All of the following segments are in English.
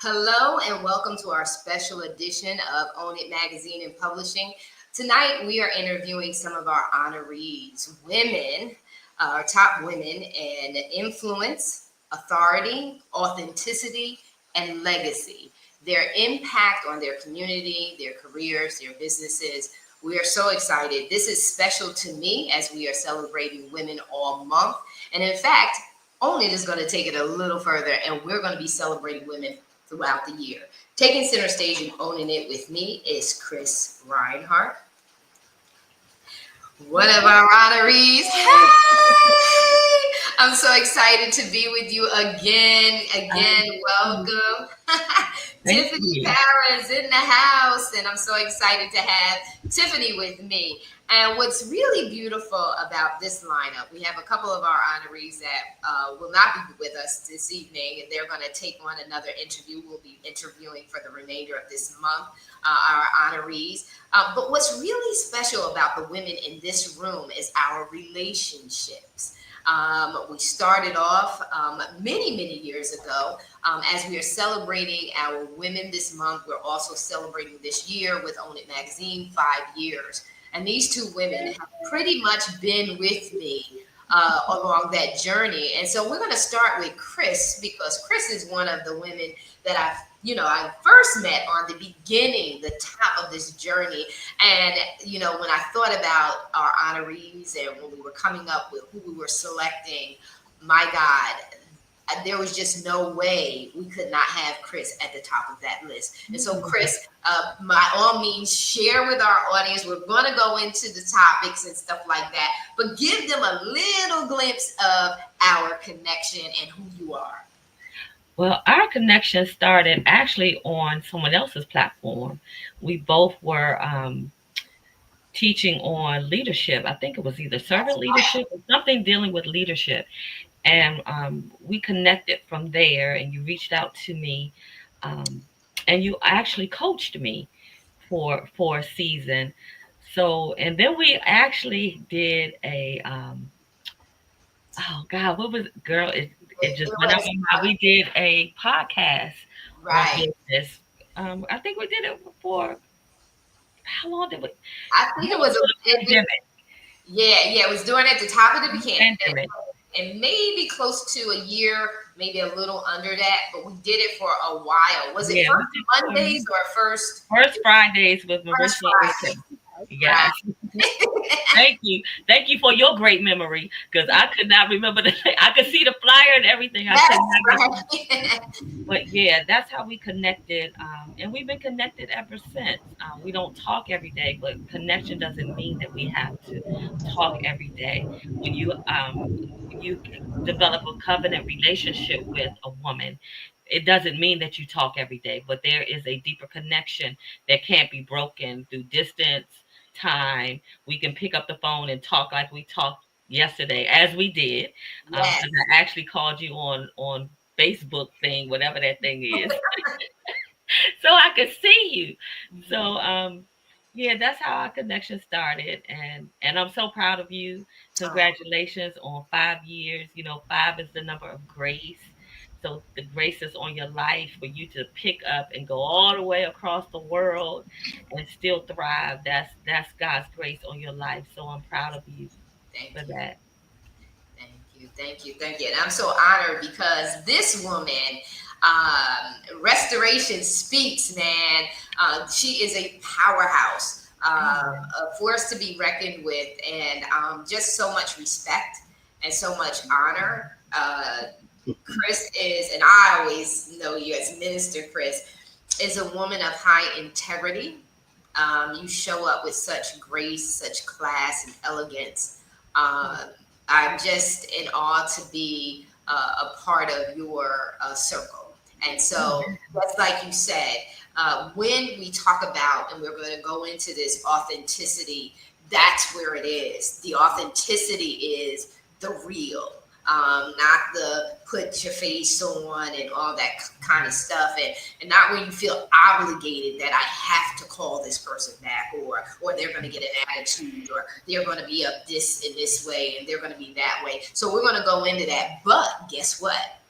Hello and welcome to our special edition of Own It Magazine and Publishing. Tonight we are interviewing some of our honorees, women, our top women in influence, authority, authenticity, and legacy. Their impact on their community, their careers, their businesses. We are so excited. This is special to me as we are celebrating Women All Month. And in fact, Own It is going to take it a little further, and we're going to be celebrating women throughout the year. Taking center stage and owning it with me is Chris Reinhardt, one of our honorees. Hey! I'm so excited to be with you again. Welcome. Tiffany Power is in the house, and I'm so excited to have Tiffany with me. And what's really beautiful about this lineup, we have a couple of our honorees that will not be with us this evening, and they're going to take on another interview. We'll be interviewing for the remainder of this month, our honorees. But what's really special about the women in this room is our relationships. We started off many years ago. As we are celebrating our women this month, we're also celebrating this year with Own It Magazine, 5 years. And these two women have pretty much been with me along that journey. And so we're going to start with Chris, because Chris is one of the women that I first met on the beginning, the top of this journey. And, when I thought about our honorees and when we were coming up with who we were selecting, my God, there was just no way we could not have Chris at the top of that list. And so, Chris, by all means, share with our audience. We're going to go into the topics and stuff like that, but give them a little glimpse of our connection and who you are. Well, our connection started actually on someone else's platform. We both were teaching on leadership. I think it was either servant leadership or something dealing with leadership. And we connected from there, and you reached out to me, and you actually coached me for a season. So, and then we actually did a oh God, what was it, girl? It just went out was, my mind. We did a podcast on right. business. I think we did it for how long did we? I think it was Pandemic. it was during at the top of the Pandemic. and maybe close to a year, maybe a little under that, but we did it for a while. Was it first Mondays or first Fridays with Marissa? Yes. Thank you for your great memory, because I could not remember I could see the flyer and everything. But yeah, that's how we connected, and we've been connected ever since. We don't talk every day, but connection doesn't mean that we have to talk every day. When you develop a covenant relationship with a woman, it doesn't mean that you talk every day, but there is a deeper connection that can't be broken through distance, time. We can pick up the phone and talk like we talked yesterday, as we did. Yes. I actually called you on Facebook thing, whatever that thing is, so I could see you. So yeah, that's how our connection started, and I'm so proud of you. Congratulations on 5 years. 5 is the number of grace. So the grace is on your life for you to pick up and go all the way across the world and still thrive. That's God's grace on your life. So I'm proud of you for that. Thank you. And I'm so honored because this woman, Restoration Speaks, man. She is a powerhouse, a force to be reckoned with, and just so much respect and so much honor. Chris is, and I always know you as Minister Chris, is a woman of high integrity. You show up with such grace, such class, and elegance. I'm just in awe to be a part of your circle. And so, just like you said, when we talk about, and we're going to go into this authenticity, that's where it is. The authenticity is the real. Not the put your face on and all that kind of stuff, and not when you feel obligated that I have to call this person back, or they're going to get an attitude, or they're going to be up this in this way and they're going to be that way. So we're going to go into that. But guess what,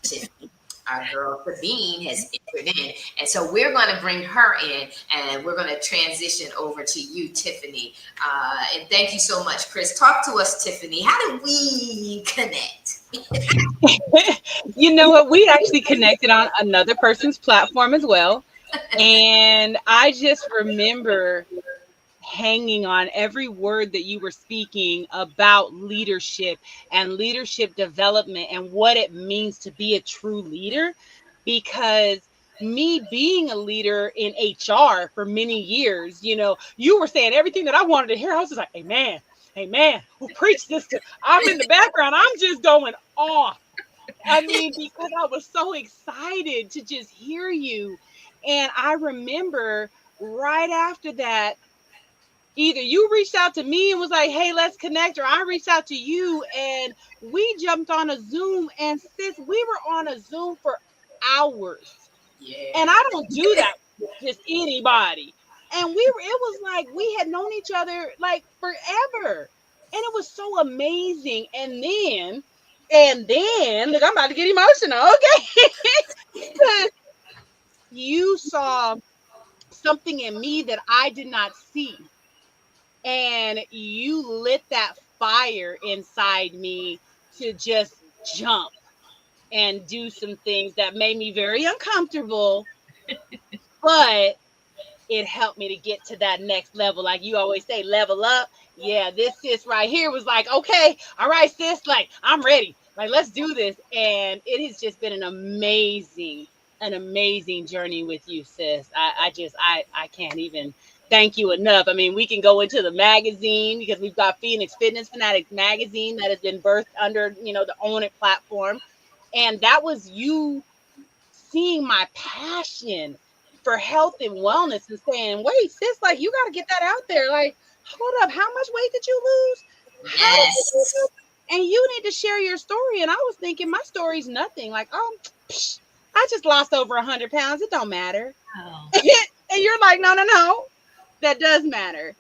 Tiffany? our girl Sabine has entered in. And so we're going to bring her in and we're going to transition over to you, Tiffany. And thank you so much, Chris. Talk to us, Tiffany. How did we connect? You know what? We actually connected on another person's platform as well. And I just remember hanging on every word that you were speaking about leadership and leadership development and what it means to be a true leader. Because me being a leader in HR for many years, you were saying everything that I wanted to hear. I was just like, amen, amen. Who preach this to? I'm in the background. I'm just going off. I mean, because I was so excited to just hear you. And I remember right after that, either you reached out to me and was like, hey, let's connect, or I reached out to you and we jumped on a Zoom. And sis, we were on a Zoom for hours. And Yeah. I don't do that with just anybody. And it was like we had known each other like forever. And it was so amazing. And then, look, I'm about to get emotional, okay? Because you saw something in me that I did not see. And you lit that fire inside me to just jump and do some things that made me very uncomfortable, but it helped me to get to that next level. Like you always say, level up. Yeah, this sis right here was like, okay, all right, sis, like I'm ready. Like, let's do this. And it has just been an amazing journey with you, sis. I can't even thank you enough. I mean, we can go into the magazine because we've got Phoenix Fitness Fanatics magazine that has been birthed under, the Own It platform. And that was you seeing my passion for health and wellness and saying, wait, sis, like you got to get that out there. Like, hold up, how much weight did you lose? How did you do Yes. this? And you need to share your story. And I was thinking, my story's nothing. Like, oh, psh, I just lost over 100 pounds. It don't matter. Oh, And you're like, no, no, no, that does matter.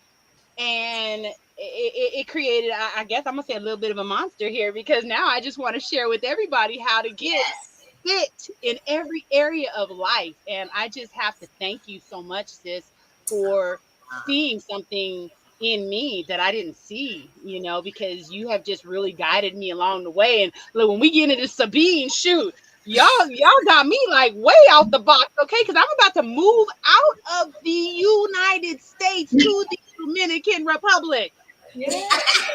And it created, I guess I'm gonna say, a little bit of a monster here, because now I just want to share with everybody how to get Yes. fit in every area of life. And I just have to thank you so much, sis, for Uh, seeing something in me that I didn't see, because you have just really guided me along the way. And look, when we get into Sabine, shoot, y'all got me like way out the box, okay? Because I'm about to move out of the United States to the Dominican Republic. yeah.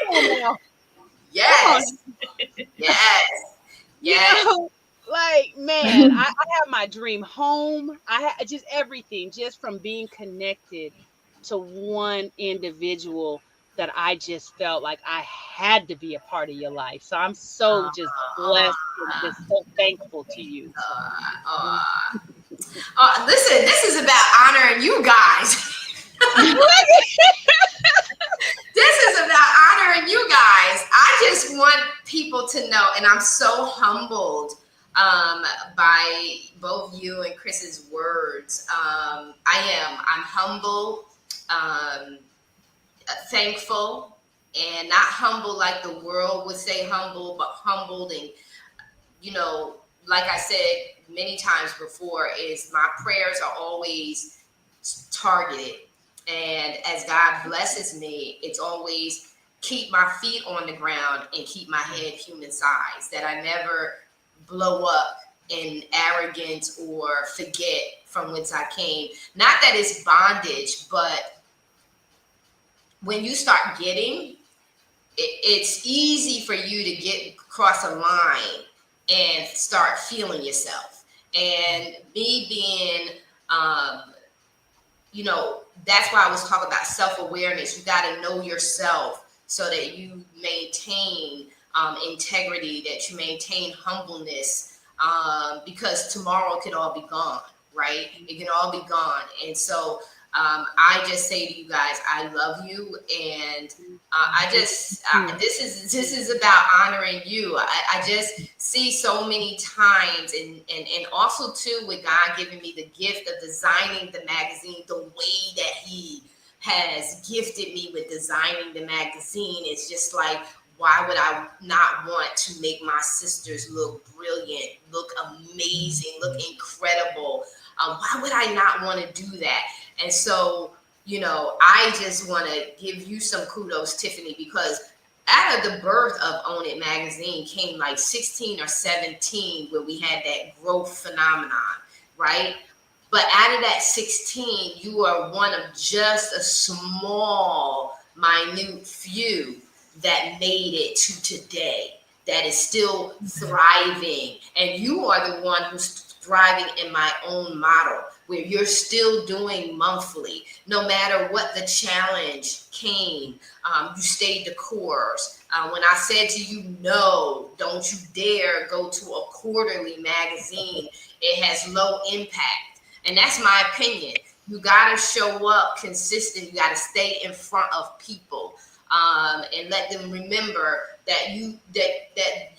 Come on now. Come on. yes. Yes. You Yes. know, like, man, I have my dream home. Just everything, just from being connected to one individual that I just felt like I had to be a part of your life. So I'm so just Uh, blessed and just so thankful to you. uh, listen, this is about honoring you guys. This is about honoring you guys. I just want people to know, and I'm so humbled by both you and Chris's words. I'm humble, um, thankful, and not humble like the world would say humble, but humbled. And, you know, like I said many times before, is my prayers are always targeted. And as God blesses me, it's always keep my feet on the ground and keep my head human size, that I never blow up in arrogance or forget from whence I came. Not that it's bondage, but when you start getting, it's easy for you to get across a line and start feeling yourself. And me being, um, that's why I was talking about self-awareness. You got to know yourself so that you maintain integrity, that you maintain humbleness, because tomorrow could all be gone, right? It can all be gone. And so I just say to you guys, I love you. And this is about honoring you. I just see so many times, and also too, with God giving me the gift of designing the magazine, the way that He has gifted me with designing the magazine, it's just like, why would I not want to make my sisters look brilliant, look amazing, look incredible? Why would I not want to do that? And so, I just want to give you some kudos, Tiffany, because out of the birth of Own It magazine came like 16 or 17 where we had that growth phenomenon, right? But out of that 16, you are one of just a small, minute few that made it to today, that is still thriving. And you are the one who's thriving in my own model, where you're still doing monthly. No matter what the challenge came, you stayed the course. When I said to you, no, don't you dare go to a quarterly magazine, it has low impact. And that's my opinion. You got to show up consistent. You got to stay in front of people, and let them remember that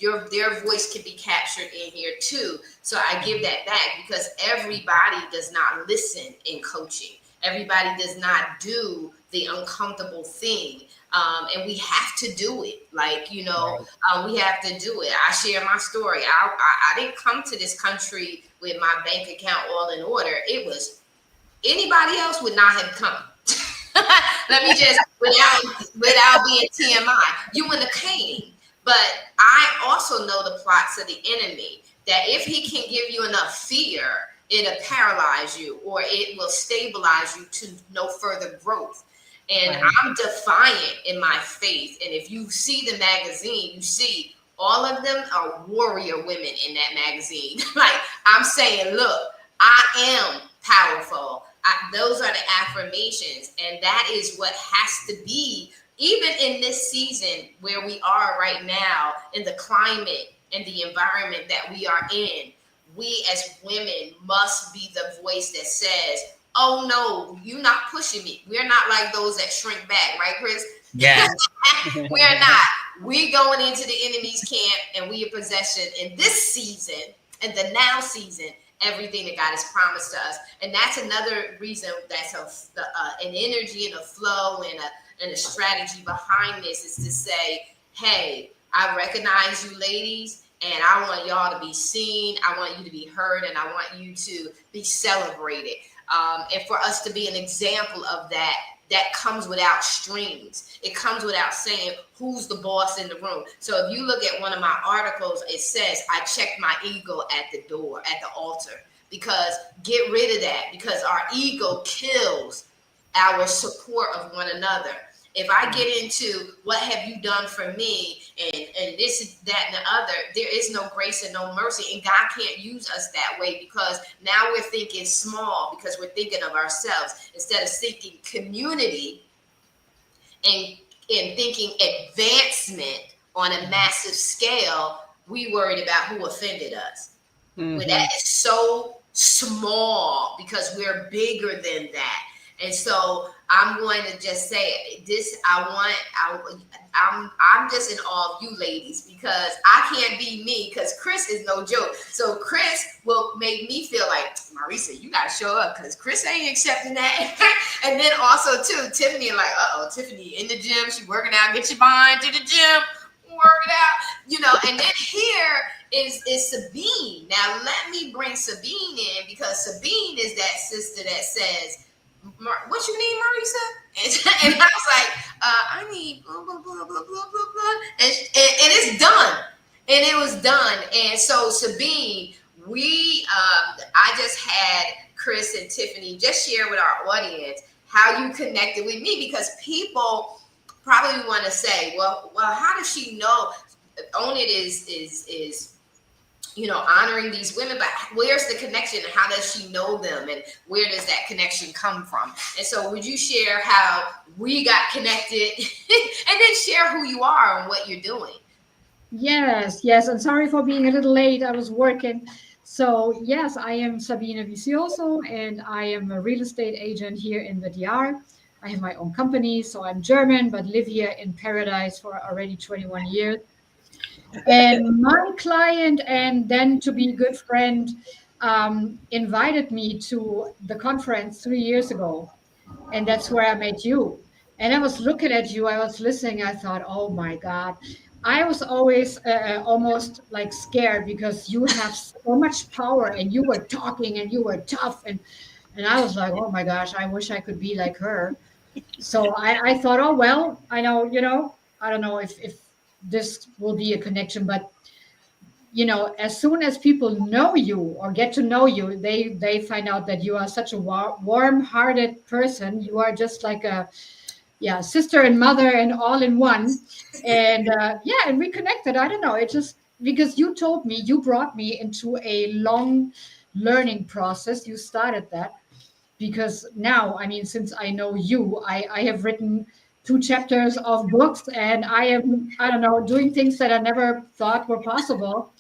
their voice can be captured in here too. So I give that back, because everybody does not listen in coaching. Everybody does not do the uncomfortable thing. And we have to do it. We have to do it. I share my story. I didn't come to this country with my bank account all in order. It was anybody else would not have come. Let me just, without being TMI, you wouldn't have came. But I also know the plots of the enemy, that if he can give you enough fear, it'll paralyze you, or it will stabilize you to no further growth. And right. I'm defiant in my faith. And if you see the magazine, you see all of them are warrior women in that magazine. Like, I'm saying, look, I am powerful. Those are the affirmations. And that is what has to be, even in this season where we are right now, in the climate and the environment that we are in. We as women must be the voice that says, oh no, you're not pushing me. We're not like those that shrink back, right, Chris? Yeah. We're not. We going into the enemy's camp, and we are possession in this season, and the now season, everything that God has promised to us. And that's another reason that's an energy and a flow and a strategy behind this, is to say, hey, I recognize you ladies, and I want y'all to be seen. I want you to be heard, and I want you to be celebrated. And for us to be an example of that comes without strings. It comes without saying who's the boss in the room. So if you look at one of my articles, it says, I checked my ego at the door, at the altar, because get rid of that, because our ego kills our support of one another. If I get into what have you done for me, and this, that, and the other, there is no grace and no mercy. And God can't use us that way, because now we're thinking small, because we're thinking of ourselves instead of thinking community and thinking advancement on a massive scale. We worried about who offended us. Mm-hmm. But that is so small, because we're bigger than that. And so I'm going to just say this. I'm just in awe of you ladies, because I can't be me, because Chris is no joke. So Chris will make me feel like, Marisa, you got to show up, because Chris ain't accepting that. And then also too, Tiffany, like, Tiffany in the gym, she working out, get your behind to the gym, work it out, and then here is Sabine. Now let me bring Sabine in, because Sabine is that sister that says, what you need, Marisa? And I was like, I need blah, blah, blah, blah, blah, blah, blah. And it's done. And it was done. And so Sabine, I just had Chris and Tiffany just share with our audience how you connected with me, because people probably want to say, well, how does she know? Own It is honoring these women, but where's the connection, and how does she know them, and where does that connection come from? And so would you share how we got connected and then share who you are and what you're doing? Yes. And sorry for being a little late. I was working. So yes, I am Sabine Vicioso, and I am a real estate agent here in the DR. I have my own company, so I'm German, but live here in paradise for already 21 years. And my client, and then to be a good friend, invited me to the conference 3 years ago. And that's where I met you. And I was looking at you, I was listening, I thought, oh my God, I was always almost like scared because you have so much power and you were talking and you were tough and I was like, oh my gosh, I wish I could be like her. So I thought, oh well, I know, I don't know if this will be a connection, but as soon as people know you or get to know you, they find out that you are such a warm-hearted person. You are just like a sister and mother and all in one. And and we connected. I don't know. It just because you told me, you brought me into a long learning process. You started that because now, I mean, since I know you, I have written 2 chapters of books and I am, I don't know, doing things that I never thought were possible.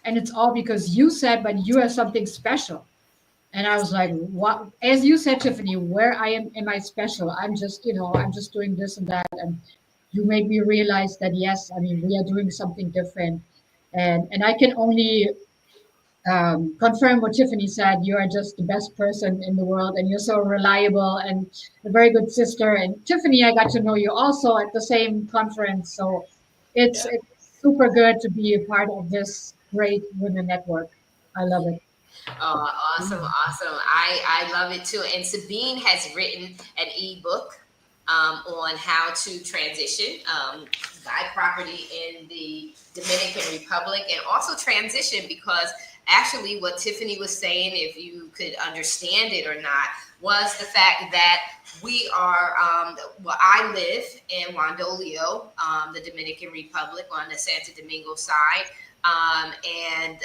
And it's all because you said, but you are something special. And I was like, what? As you said, Tiffany, where am I special? I'm just, I'm just doing this and that. And you made me realize that, yes, I mean, we are doing something different. And I can only confirm what Tiffany said. You are just the best person in the world, and you're so reliable and a very good sister. And Tiffany, I got to know you also at the same conference, so it's super good to be a part of this great women network. I love it. Oh, awesome, awesome. I love it too. And Sabine has written an ebook on how to transition, buy property in the Dominican Republic, and also transition because actually what Tiffany was saying, if you could understand it or not, was the fact that we are, I live in Wandolio, the Dominican Republic on the Santo Domingo side. And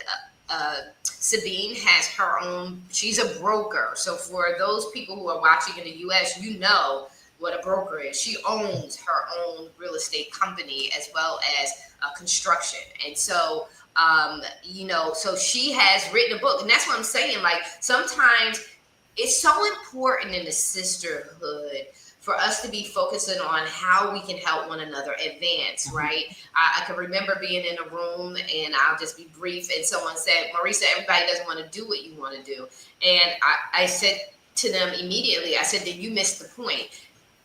Sabine has her own, she's a broker. So for those people who are watching in the US, you know what a broker is. She owns her own real estate company as well as construction. And so, so she has written a book. And that's what I'm saying. Like sometimes it's so important in the sisterhood for us to be focusing on how we can help one another advance, right? I can remember being in a room, and I'll just be brief, and someone said, Marisa, everybody doesn't want to do what you want to do. And I said to them immediately, I said, then you missed the point.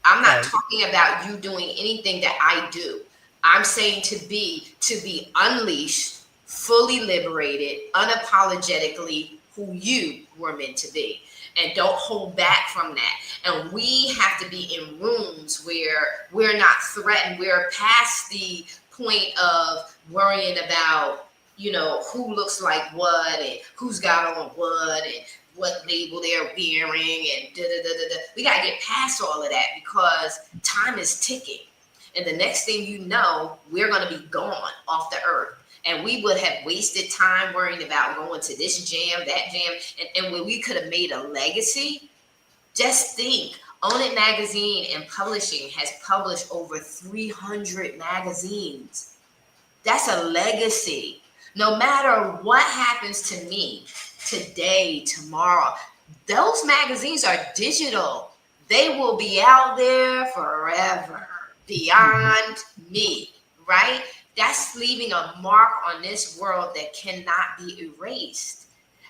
I'm not talking about you doing anything that I do. I'm saying to be unleashed, fully liberated, unapologetically who you were meant to be. And don't hold back from that. And we have to be in rooms where we're not threatened. We're past the point of worrying about, who looks like what and who's got on what and what label they're wearing and da da da da da. We got to get past all of that because time is ticking. And the next thing you know, we're going to be gone off the earth. And we would have wasted time worrying about going to this jam, that jam, and when we could have made a legacy. Just think, Own It Magazine and Publishing has published over 300 magazines. That's a legacy. No matter what happens to me today, tomorrow, those magazines are digital. They will be out there forever, beyond me, right? That's leaving a mark on this world that cannot be erased.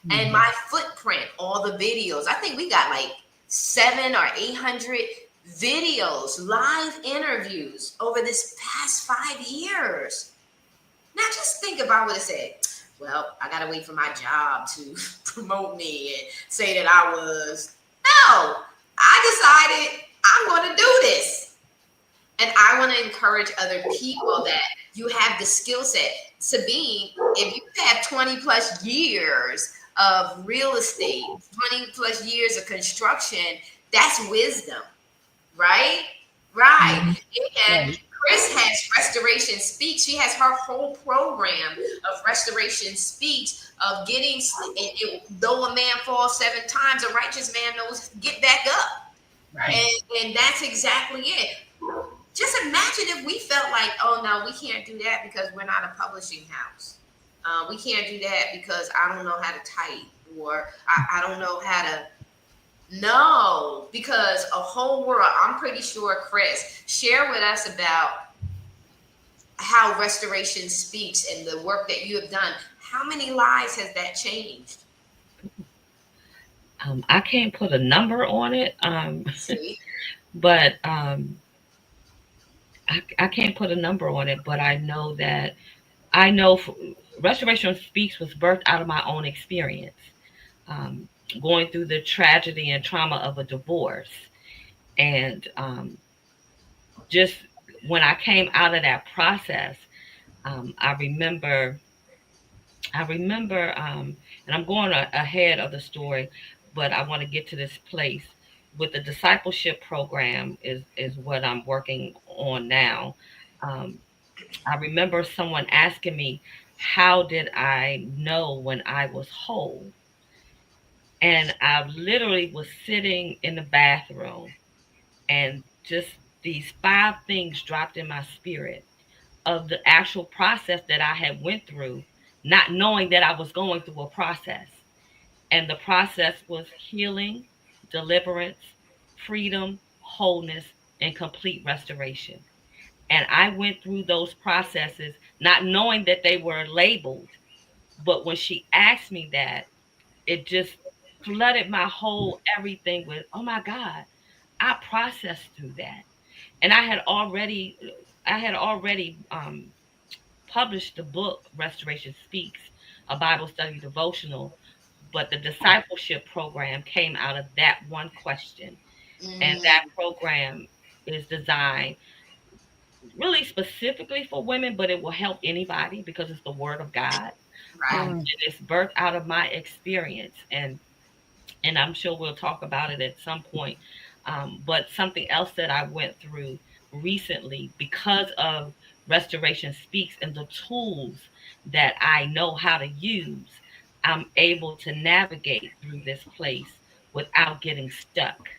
And my footprint, all the videos, I think we got like 700 or 800 videos, live interviews over this past 5 years. Now just think about what it said. Well, I got to wait for my job to promote me and say that I was. No, I decided I'm going to do this. And I want to encourage other people that you have the skill set. Sabine, if you have 20 plus years of real estate, 20 plus years of construction, that's wisdom, right? Right. And Chris has Restoration Speaks. She has her whole program of Restoration Speaks of getting, though a man falls 7 times, a righteous man knows get back up. Right. And that's exactly it. Just imagine if we felt like, oh no, we can't do that because we're not a publishing house. We can't do that because I don't know how to type or I don't know how to. No, because a whole world, I'm pretty sure, Chris, share with us about how Restoration Speaks and the work that you have done. How many lives has that changed? I can't put a number on it, but I can't put a number on it, but I know that I know Restoration Speaks was birthed out of my own experience, um, going through the tragedy and trauma of a divorce. And just when I came out of that process, I remember and I'm going ahead of the story, but I want to get to this place with the discipleship program is what I'm working on now. Um, I remember someone asking me, how did I know when I was whole? And I literally was sitting in the bathroom and just these five things dropped in my spirit of the actual process that I had went through, not knowing that I was going through a process. And the process was healing, deliverance, freedom, wholeness, and complete restoration. And I went through those processes not knowing that they were labeled. But when she asked me that, it just flooded my whole everything with, oh my God, I processed through that. And I had already published the book Restoration Speaks, a Bible study devotional, but the discipleship program came out of that one question. And that Mm, program is designed really specifically for women, but it will help anybody because it's the word of God. right. And it's birthed out of my experience. And I'm sure we'll talk about it at some point. But something else that I went through recently because of Restoration Speaks and the tools that I know how to use, I'm able to navigate through this place without getting stuck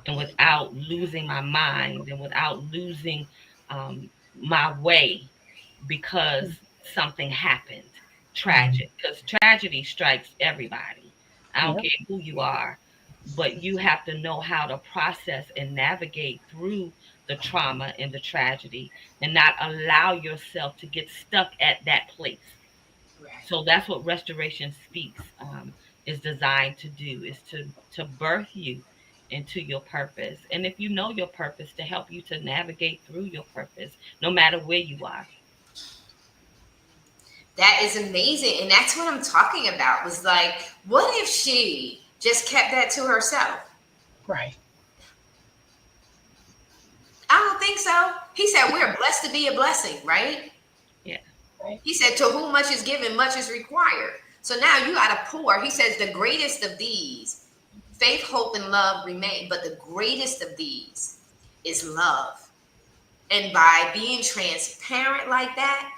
and without losing my mind and without losing my way because something happened tragic, because tragedy strikes everybody. I don't Yep. care who you are, but you have to know how to process and navigate through the trauma and the tragedy and not allow yourself to get stuck at that place. Right. So that's what Restoration Speaks is designed to do, is to birth you into your purpose. And if you know your purpose, to help you to navigate through your purpose no matter where you are. That is amazing. And that's what I'm talking about. Was like, what if she just kept that to herself? Right. I don't think so. He said, we're blessed to be a blessing, right? Yeah. Right. He said, to whom much is given, much is required. So now you got to pour. He says, the greatest of these, faith, hope, and love remain. But the greatest of these is love. And by being transparent like that,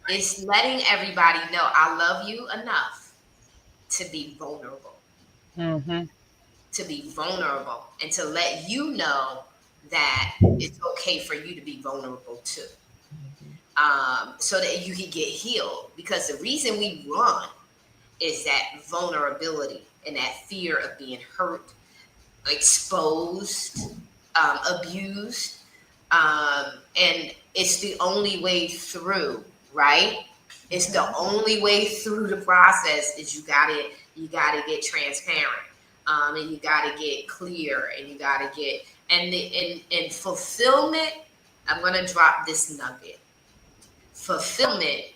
it's letting everybody know I love you enough to be vulnerable, Mm-hmm. and to let you know that it's okay for you to be vulnerable too. Mhm. So that you can get healed. Because the reason we run is that vulnerability and that fear of being hurt, exposed, abused. And it's the only way through, right? It's the only way through the process is you gotta get transparent. And you gotta get clear and you gotta get and fulfillment. I'm gonna drop this nugget. Fulfillment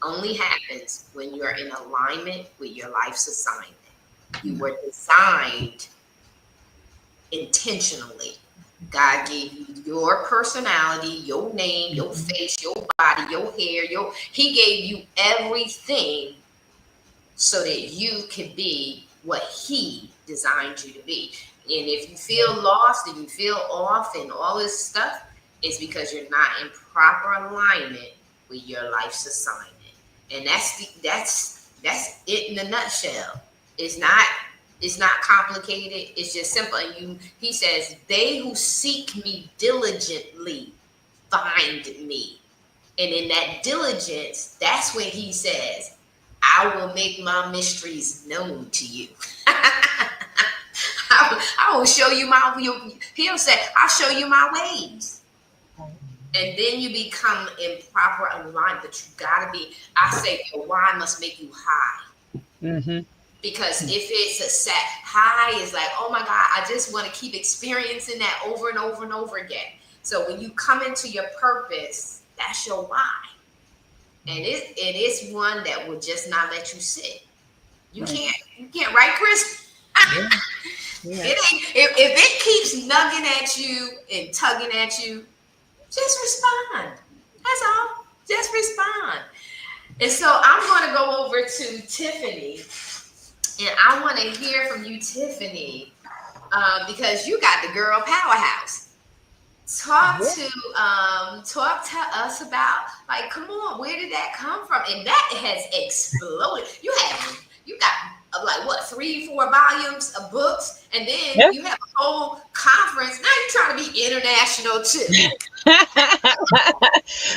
only happens when you're in alignment with your life's assignment. You were designed intentionally. God gave you your personality, your name, your face, your body, your hair, he gave you everything so that you can be what he designed you to be. And if you feel lost and you feel off and all this stuff, it's because you're not in proper alignment with your life's assignment. And that's it in a nutshell. It's not it's not complicated. It's just simple. And he says, they who seek me diligently find me. And in that diligence, that's when he says, I will make my mysteries known to you. I will show you he'll say, I'll show you my ways. And then you become in proper alignment. But you gotta be, I say your why must make you high. Mm-hmm. Because if it's a high is like, oh my God, I just want to keep experiencing that over and over and over again. So when you come into your purpose, that's your why. And it is one that will just not let you sit. Right. You can't, right, Chris? Yeah. Yeah. It ain't if it keeps nugging at you and tugging at you, just respond. That's all. Just respond. And so I'm going to go over to Tiffany, and I want to hear from you, Tiffany, because you got the girl powerhouse. Talk to us about, like, come on, where did that come from? And that has exploded. You got like what, 3, 4 volumes of books, and then Yeah. you have a whole conference. Now you're trying to be international too.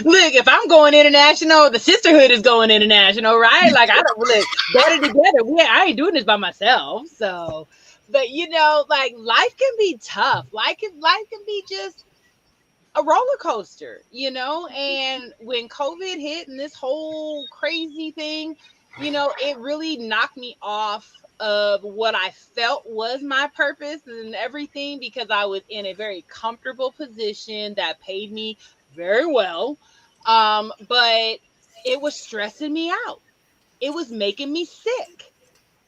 Look, if I'm going international, the sisterhood is going international, right? Like, I don't look better together. I ain't doing this by myself. So, but like, life can be tough. Life can be just a roller coaster, and when COVID hit and this whole crazy thing, it really knocked me off of what I felt was my purpose and everything, because I was in a very comfortable position that paid me very well. But it was stressing me out. It was making me sick,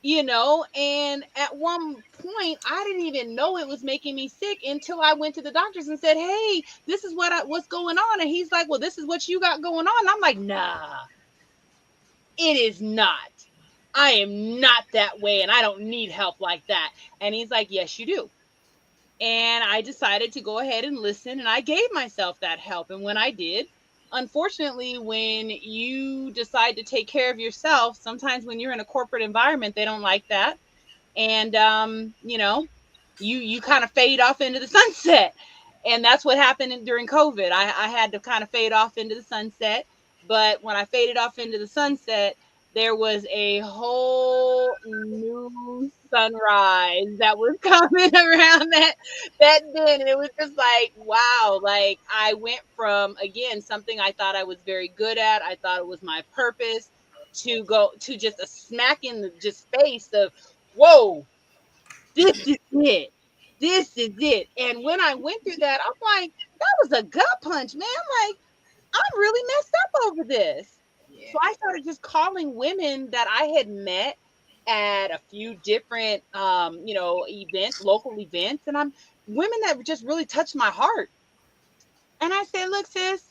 and at one point I didn't even know it was making me sick until I went to the doctors and said, hey, this is what's going on. And he's like, well, this is what you got going on. I'm like, nah, it is not. I am not that way, and I don't need help like that. And he's like, yes, you do. And I decided to go ahead and listen, and I gave myself that help. And when I did, unfortunately, when you decide to take care of yourself, sometimes when you're in a corporate environment, they don't like that. And you kind of fade off into the sunset. And that's what happened during COVID. I had to kind of fade off into the sunset. But when I faded off into the sunset, there was a whole new sunrise that was coming around that then. And it was just like, wow, like, I went from, again, something I thought I was very good at, I thought it was my purpose, to go to just a smack in the just face of, whoa, this is it. This is it. And when I went through that, I'm like, that was a gut punch, man. Like, I'm really messed up over this. Yeah. So I started just calling women that I had met at a few different events, local events, and I'm women that just really touched my heart. And I said, look, sis,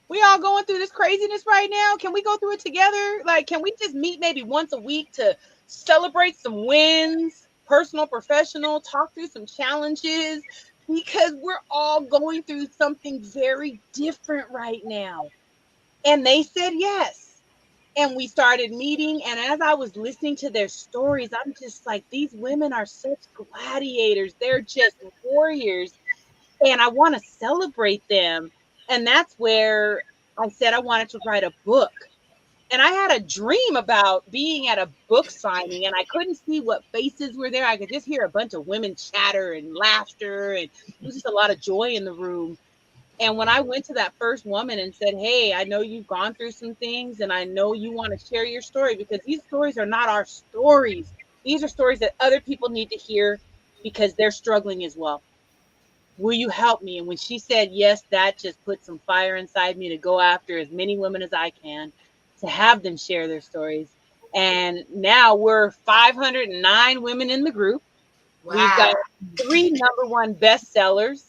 we all going through this craziness right now. Can we go through it together? Like, can we just meet maybe once a week to celebrate some wins, personal, professional, talk through some challenges? Because we're all going through something very different right now. And they said yes. And we started meeting. And as I was listening to their stories, I'm just like, these women are such gladiators. They're just warriors, and I want to celebrate them. And that's where I said I wanted to write a book. And I had a dream about being at a book signing, and I couldn't see what faces were there. I could just hear a bunch of women chatter and laughter, and there was just a lot of joy in the room. And when I went to that first woman and said, hey, I know you've gone through some things, and I know you want to share your story, because these stories are not our stories. These are stories that other people need to hear because they're struggling as well. Will you help me? And when she said yes, that just put some fire inside me to go after as many women as I can, to have them share their stories. And now we're 509 women in the group. We've got Wow. 3 number 1 bestsellers.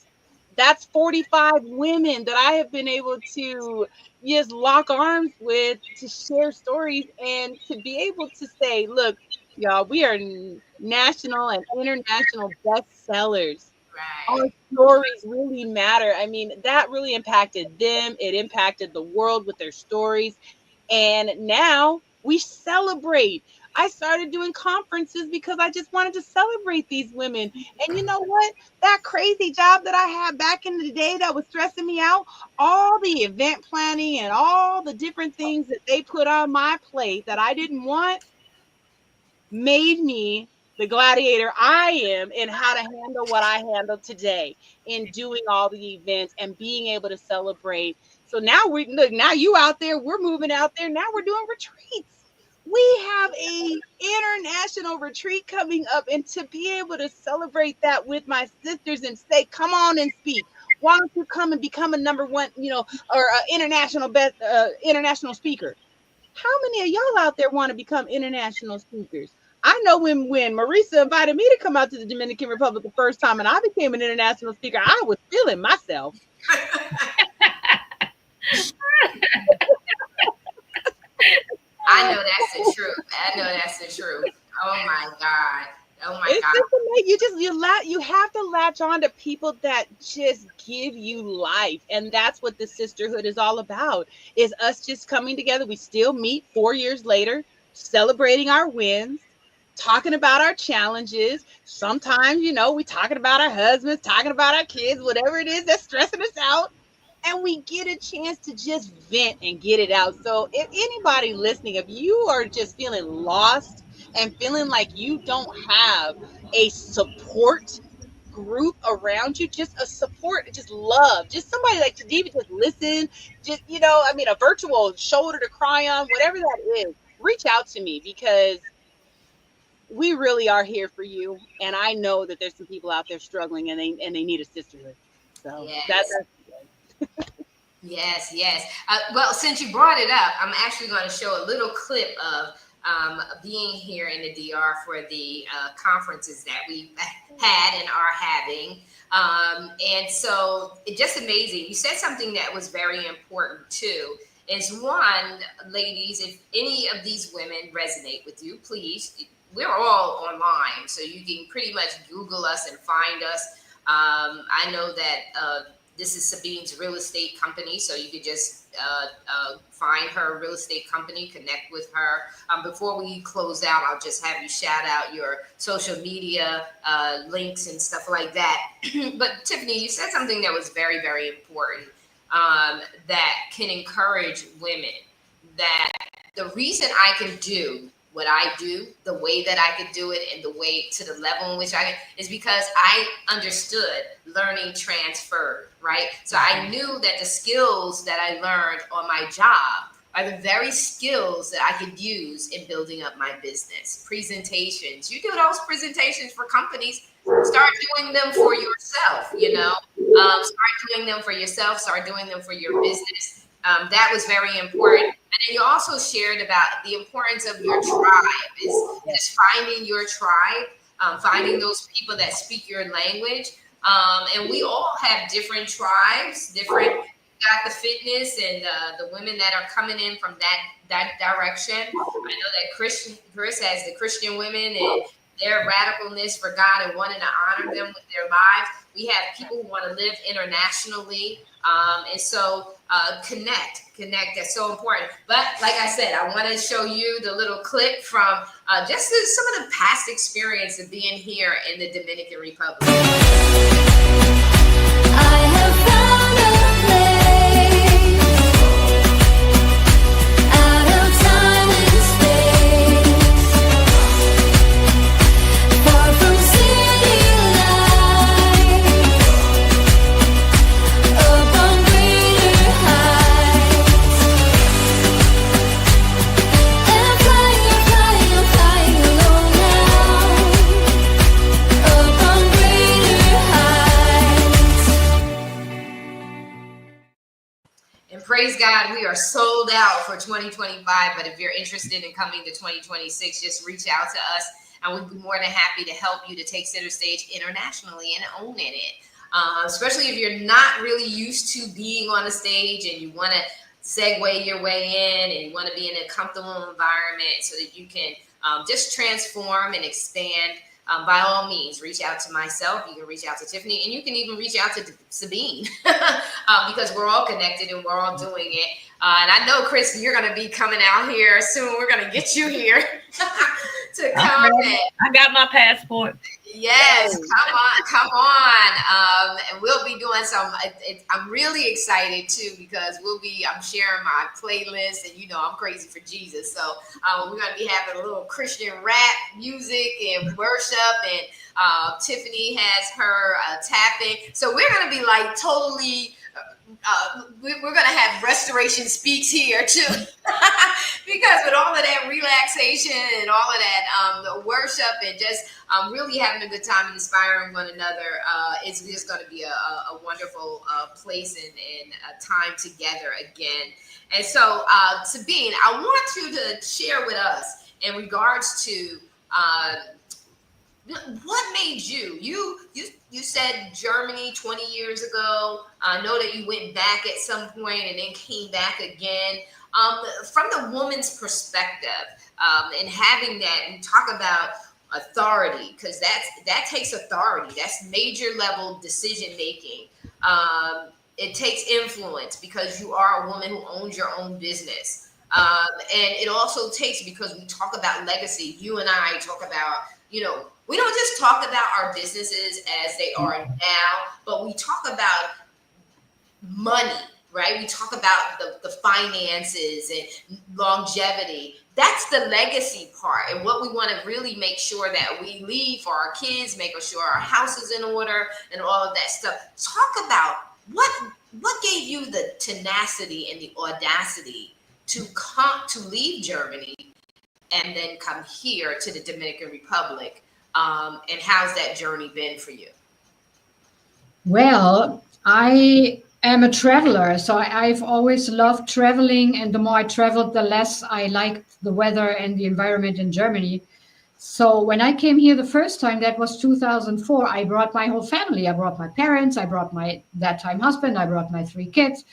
That's 45 women that I have been able to just lock arms with, to share stories, and to be able to say, look, y'all, we are national and international bestsellers. Our Right. stories really matter. I mean, that really impacted them. It impacted the world with their stories. And now we celebrate. I started doing conferences because I just wanted to celebrate these women. And you know what? That crazy job that I had back in the day that was stressing me out, all the event planning and all the different things that they put on my plate that I didn't want, made me the gladiator I am in how to handle what I handle today, in doing all the events and being able to celebrate. So now we look, now you out there, we're moving out there. Now we're doing retreats. We have a international retreat coming up, and to be able to celebrate that with my sisters and say, come on and speak. Why don't you come and become a number one, or international speaker? How many of y'all out there want to become international speakers? I know when Marisa invited me to come out to the Dominican Republic the first time and I became an international speaker, I was feeling myself. I know that's the truth. I know that's the truth. Oh my God. Oh my It's God. just you have to latch on to people that just give you life, and that's what the sisterhood is all about. Is us just coming together. We still meet 4 years later, celebrating our wins, talking about our challenges. Sometimes, we talking about our husbands, talking about our kids, whatever it is that's stressing us out, and we get a chance to just vent and get it out. So if anybody listening, if you are just feeling lost and feeling like you don't have a support group around you, just a support, just love, just somebody like to even just listen, just, a virtual shoulder to cry on, whatever that is, reach out to me, because we really are here for you. And I know that there's some people out there struggling, and they need a sisterhood. So that's Yes. Yes, yes. Well, since you brought it up, I'm actually going to show a little clip of being here in the DR for the conferences that we had and are having. And so it's just amazing. You said something that was very important too. Is one, ladies, if any of these women resonate with you, please, we're all online. So you can pretty much Google us and find us. I know that this is Sabine's real estate company, so you could just find her real estate company, connect with her. Before we close out, I'll just have you shout out your social media links and stuff like that. But Tiffany, you said something that was very, very important, that can encourage women, that the reason I can do what I do, the way that I could do it, and the way to the level in which I can, is because I understood learning transferred, right? So I knew that the skills that I learned on my job are the very skills that I could use in building up my business. Presentations, you do those presentations for companies, start doing them for yourself, start doing them for yourself, start doing them for your business. That was very important. And then you also shared about the importance of your tribe, is just finding your tribe, finding those people that speak your language. And we all have different tribes, got the fitness and the women that are coming in from that direction. I know that Chris has the Christian women and their radicalness for God and wanting to honor them with their lives. We have people who want to live internationally. And so connect. That's so important. But like I said, I want to show you the little clip from just some of the past experience of being here in the Dominican Republic. I have found a place out of time and space, far from city lights, up on greener heights, and I'm flying alone now, up on greener heights. And praise God, we are sold out for 2025. But if you're interested in coming to 2026, just reach out to us, and we'd be more than happy to help you to take center stage internationally and owning it. Especially if you're not really used to being on a stage and you want to segue your way in and you want to be in a comfortable environment so that you can just transform and expand. By all means, reach out to myself. You can reach out to Tiffany, and you can even reach out to Sabine because we're all connected and we're all doing it. And I know, Chris, you're going to be coming out here soon. We're going to get you here to come. I got my passport. Yes, come on. And we'll be doing some. I'm really excited too because I'm sharing my playlist, and I'm crazy for Jesus, so we're gonna be having a little Christian rap music and worship, and Tiffany has her tapping. So we're gonna be like totally we're going to have restoration speaks here too, because with all of that relaxation and all of that the worship and just really having a good time and inspiring one another, it's just going to be a wonderful place and a time together again. And so, Sabine, I want you to share with us in regards to what made you said Germany 20 years ago. I know that you went back at some point and then came back again. From the woman's perspective, and having that, and talk about authority, because that takes authority. That's major level decision making. It takes influence because you are a woman who owns your own business. And it also takes, because we talk about legacy, you and I talk about, we don't just talk about our businesses as they are now, but we talk about money, right? We talk about the finances and longevity. That's the legacy part, and what we want to really make sure that we leave for our kids, making sure our house is in order and all of that stuff. Talk about what gave you the tenacity and the audacity to leave Germany and then come here to the Dominican Republic, and how's that journey been for you? Well, I am a traveler, so I've always loved traveling, and the more I traveled, the less I liked the weather and the environment in Germany. So when I came here the first time, that was 2004, I brought my whole family. I brought my parents, I brought my that time husband, I brought my 3 kids.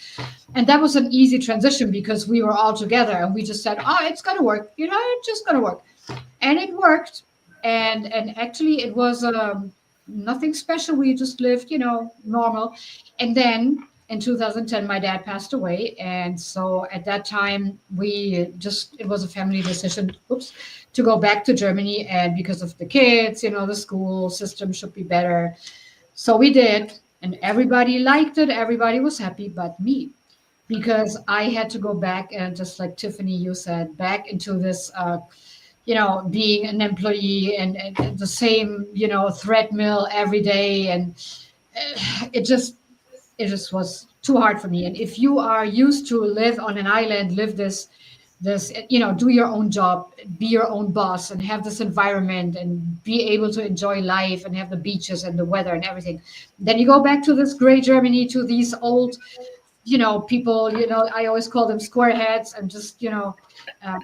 And that was an easy transition because we were all together and we just said, oh, it's going to work. It's just going to work. And it worked. And actually it was nothing special. We just lived, normal. And then in 2010, my dad passed away. And so at that time, it was a family decision, to go back to Germany. And because of the kids, the school system should be better. So we did. And everybody liked it. Everybody was happy, but me. Because I had to go back, and just like Tiffany, you said, back into this, being an employee and the same, treadmill every day. And it just was too hard for me. And if you are used to live on an island, live this, do your own job, be your own boss, and have this environment and be able to enjoy life and have the beaches and the weather and everything, then you go back to this gray Germany, to these old, people, I always call them squareheads, and just,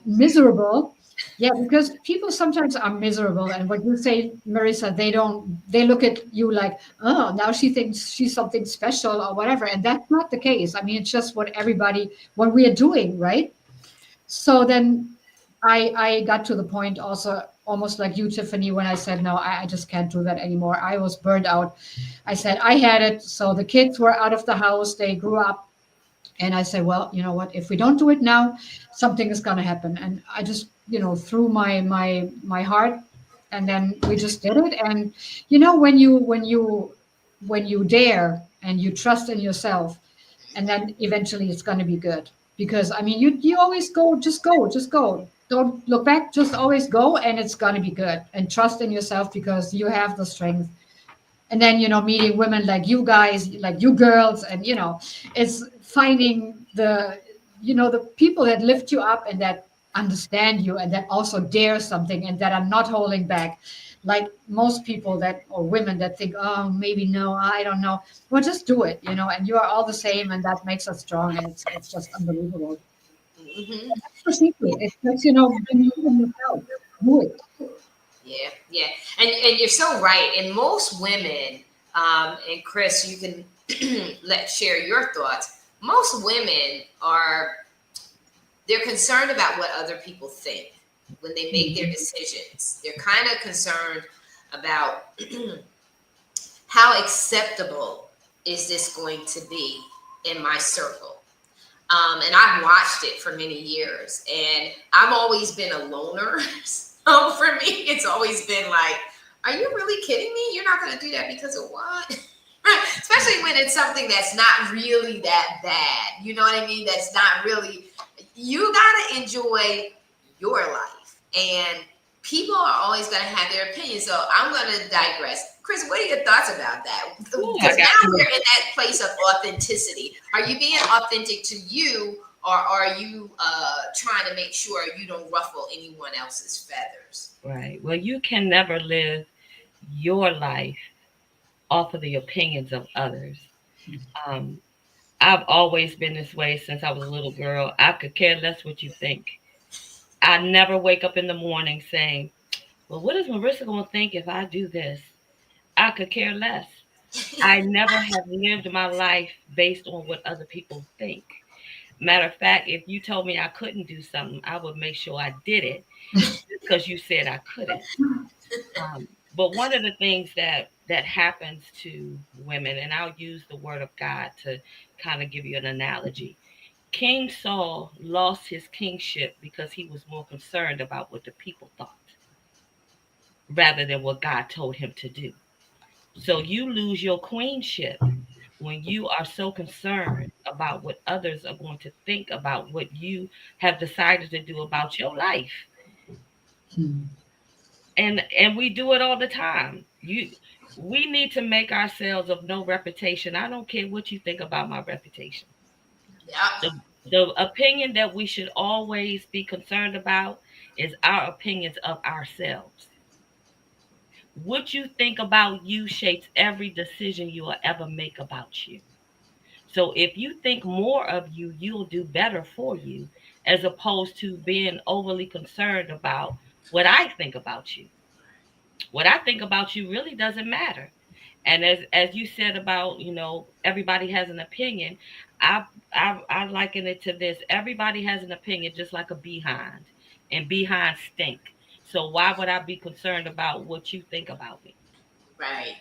miserable. Yeah, because people sometimes are miserable. And what you say, Marissa, they look at you like, oh, now she thinks she's something special or whatever. And that's not the case. I mean, it's just what we are doing, right? So then I got to the point also, almost like you, Tiffany, when I said, no, I just can't do that anymore. I was burned out. I said, I had it. So the kids were out of the house. They grew up. And I said, well, you know what? If we don't do it now, something is going to happen. And I just, threw my heart, and then we just did it. And when you dare and you trust in yourself, and then eventually it's going to be good. Because I mean, you always go, just go. Don't look back, just always go, and it's going to be good. And trust in yourself, because you have the strength. And then, meeting women like you guys, like you girls, and, it's finding the people that lift you up and that understand you and that also dare something and that are not holding back. Like most people or women that think, oh, maybe no, I don't know. Well, just do it, and you are all the same, and that makes us strong. And it's just unbelievable. Mm-hmm. That's the secret. It's just, believe in yourself. Do it. Yeah. And you're so right. And most women, and Chris, you can share your thoughts. Most women they're concerned about what other people think when they make their decisions. They're kind of concerned about how acceptable is this going to be in my circle. And I've watched it for many years, and I've always been a loner. So for me, it's always been like, are you really kidding me? You're not going to do that because of what? Especially when it's something that's not really that bad. You know what I mean? That's not really, you got to enjoy your life. And people are always going to have their opinion. So I'm going to digress. Chris, what are your thoughts about that? Ooh, I Because got now you. we're in that place of authenticity. Are you being authentic to you, or are you trying to make sure you don't ruffle anyone else's feathers? Right. Well, you can never live your life off of the opinions of others. Um, I've always been this way since I was a little girl. I could care less what you think. I never wake up in the morning saying, well, what is Marissa going to think if I do this? I could care less. I never have lived my life based on what other people think. Matter of fact, if you told me I couldn't do something, I would make sure I did it because you said I couldn't. But one of the things that happens to women, and I'll use the word of God to kind of give you an analogy. King Saul lost his kingship because he was more concerned about what the people thought rather than what God told him to do. So you lose your queenship when you are so concerned about what others are going to think about what you have decided to do about your life. And we do it all the time. We need to make ourselves of no reputation. I don't care what you think about my reputation. Yeah. The opinion that we should always be concerned about is our opinions of ourselves. What you think about you shapes every decision you will ever make about you. So if you think more of you, you'll do better for you, as opposed to being overly concerned about what I think about you. What I think about you really doesn't matter. And as you said about, everybody has an opinion. I liken it to this: everybody has an opinion, just like a behind, and behind stink. So why would I be concerned about what you think about me Right.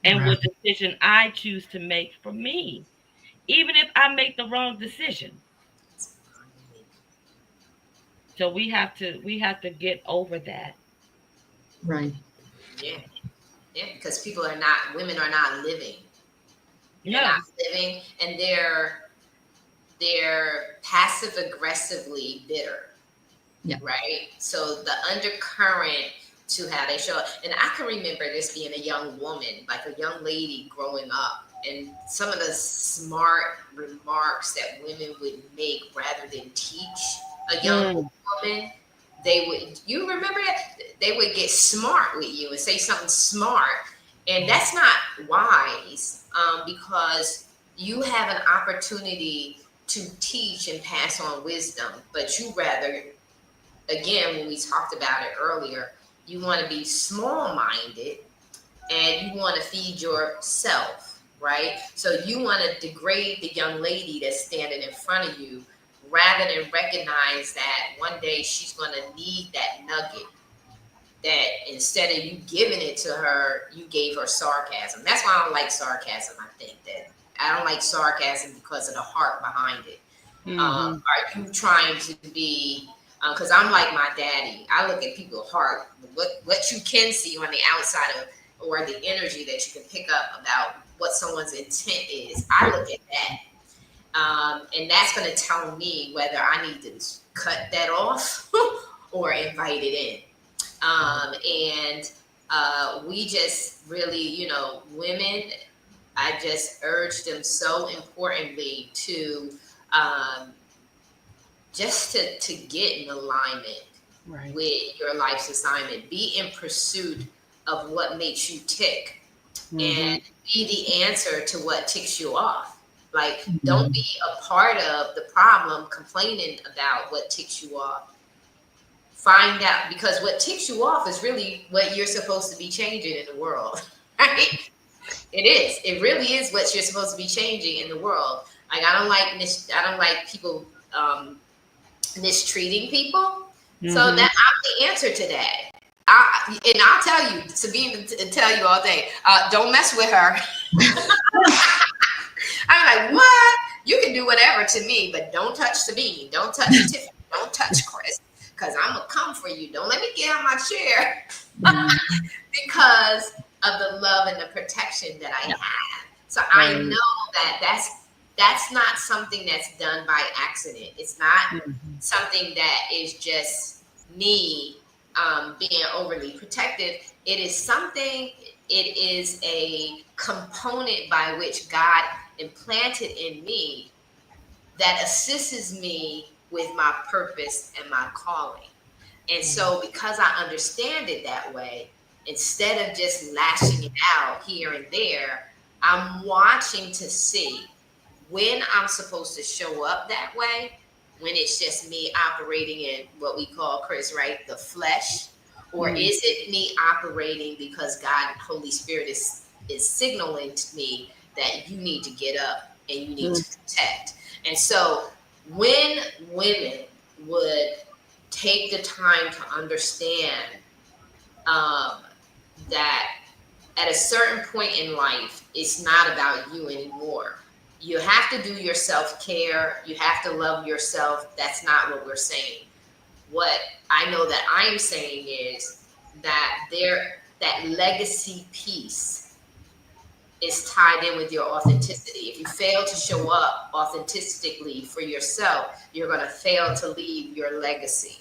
and what decision I choose to make for me, even if I make the wrong decision? So we have to get over that. Right. Yeah. Yeah. Because women are not living. They're not No. living, and they're passive aggressively bitter. Yeah. Right? So the undercurrent to how they show up. And I can remember this being a young woman, like a young lady growing up, and some of the smart remarks that women would make rather than teach a young Mm, woman. You remember that? They would get smart with you and say something smart. And that's not wise, because you have an opportunity to teach and pass on wisdom, but you rather, again, when we talked about it earlier, you want to be small minded and you want to feed yourself, right? So you want to degrade the young lady that's standing in front of you rather than recognize that one day she's going to need that nugget, that instead of you giving it to her, you gave her sarcasm. That's why I don't like sarcasm. I think that I don't like sarcasm because of the heart behind it. Mm-hmm. Are you trying to be? Because I'm like my daddy. I look at people's heart, what you can see on the outside of, or the energy that you can pick up about what someone's intent is. I look at that, and that's going to tell me whether I need to cut that off or invite it in. And we just really, women. I just urge them so importantly to. Um, just to get in alignment Right. with your life's assignment. Be in pursuit of what makes you tick Mm-hmm. and be the answer to what ticks you off. Like, don't Mhm. be a part of the problem complaining about what ticks you off. Find out, because what ticks you off is really what you're supposed to be changing in the world, right? It is. It really is what you're supposed to be changing in the world. Like, I don't like people mistreating people. So Mm-hmm. that I'm the answer to that. And I'll tell you, Sabine, tell you all day, don't mess with her. I'm like, what? You can do whatever to me, but don't touch Sabine. Don't touch Tiffany. Don't touch Chris. Because I'm going to come for you. Don't let me get out my chair Mhm. because of the love and the protection that I Yeah. have. So I Right. know that that's not something that's done by accident. It's not Mm-hmm. something that is just me being overly protective. It is something, it is a component by which God implanted in me that assists me with my purpose and my calling. And so, because I understand it that way, instead of just lashing it out here and there, I'm watching to see when I'm supposed to show up that way, when it's just me operating in what we call, Chris, right, the flesh, or is it me operating because God, Holy Spirit is signaling to me that you need to get up and you need to protect. And so when women would take the time to understand that at a certain point in life, it's not about you anymore. You have to do your self-care. You have to love yourself. That's not what we're saying. What I know that I'm saying is that legacy piece is tied in with your authenticity. If you fail to show up authentically for yourself, you're going to fail to leave your legacy.